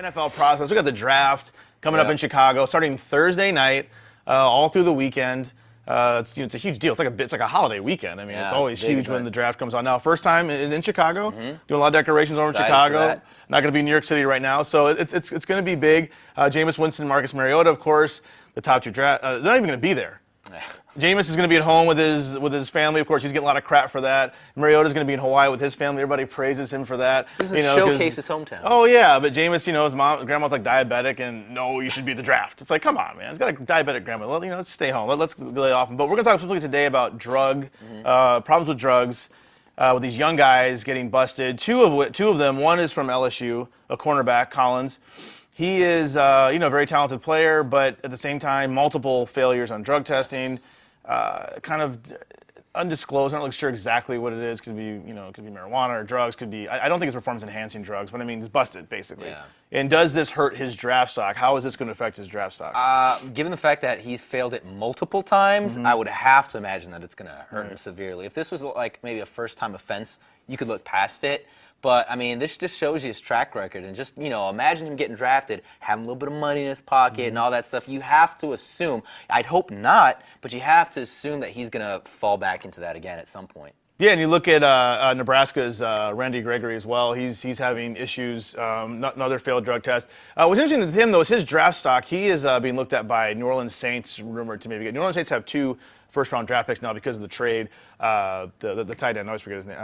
NFL process. We got the draft coming up in Chicago, starting Thursday night, all through the weekend. It's a huge deal. It's like a holiday weekend. I mean, it's always huge when the draft comes on. Now, first time in Chicago, doing a lot of decorations over in Chicago. Not going to be in New York City right now, so it's going to be big. Jameis Winston, Marcus Mariota, of course, the top two draft. They're not even going to be there. Jameis is going to be at home with his family. Of course, he's getting a lot of crap for that. Mariota's going to be in Hawaii with his family. Everybody praises him for that. Showcase his hometown. Oh yeah, but Jameis, his grandma's like diabetic, and no, you should be at the draft. It's like, come on, man. He's got a diabetic grandma. Let's stay home. Let's lay off him. But we're going to talk specifically today about problems with drugs, with these young guys getting busted. Two of them. One is from LSU, a cornerback, Collins. He is, a very talented player, but at the same time, multiple failures on drug testing. Kind of undisclosed. I'm not really sure exactly what it is. Could be, could be marijuana or drugs. Could be. I don't think it's performance-enhancing drugs, but I mean, it's busted basically. Yeah. And does this hurt his draft stock? How is this going to affect his draft stock? Given the fact that he's failed it multiple times, I would have to imagine that it's going to hurt him severely. If this was like maybe a first-time offense, you could look past it. But, I mean, this just shows you his track record. And just, imagine him getting drafted, having a little bit of money in his pocket and all that stuff. You have to assume, I'd hope not, but you have to assume that he's going to fall back into that again at some point. Yeah, and you look at Nebraska's Randy Gregory as well. He's having issues, another failed drug test. What's interesting to him, though, is his draft stock. He is being looked at by New Orleans Saints, rumored to maybe get. New Orleans Saints have 2 first-round draft picks now because of the trade. The tight end, I always forget his name.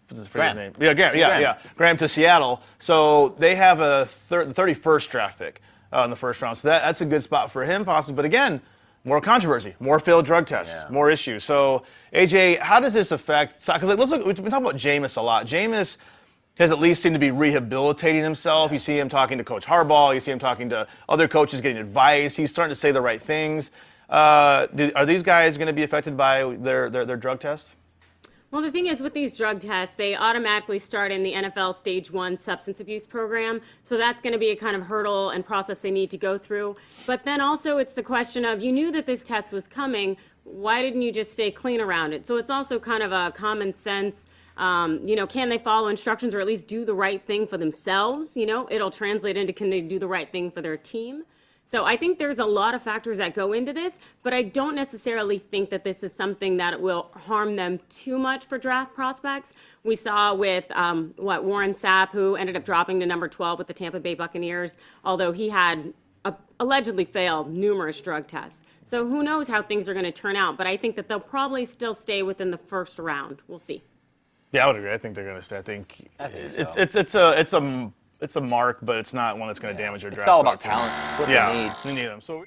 His name? Yeah, Graham to Seattle. So they have the 31st draft pick in the first round. So that's a good spot for him, possibly. But again, more controversy, more failed drug tests, more issues. So, AJ, how does this affect? Because let's look. We've been talking about Jameis a lot. Jameis has at least seemed to be rehabilitating himself. You see him talking to Coach Harbaugh. You see him talking to other coaches, getting advice. He's starting to say the right things. Are these guys going to be affected by their drug test? Well, the thing is, with these drug tests, they automatically start in the NFL Stage 1 substance abuse program. So that's going to be a kind of hurdle and process they need to go through. But then also it's the question of, you knew that this test was coming. Why didn't you just stay clean around it? So it's also kind of a common sense, can they follow instructions or at least do the right thing for themselves? It'll translate into, can they do the right thing for their team? So I think there's a lot of factors that go into this, but I don't necessarily think that this is something that will harm them too much for draft prospects. We saw with Warren Sapp, who ended up dropping to number 12 with the Tampa Bay Buccaneers, although he had allegedly failed numerous drug tests. So who knows how things are going to turn out, but I think that they'll probably still stay within the first round. We'll see. Yeah, I would agree. I think they're going to stay. I think it's a mark, but it's not one that's going to damage your draft. It's all about talent. It's what they need them. So.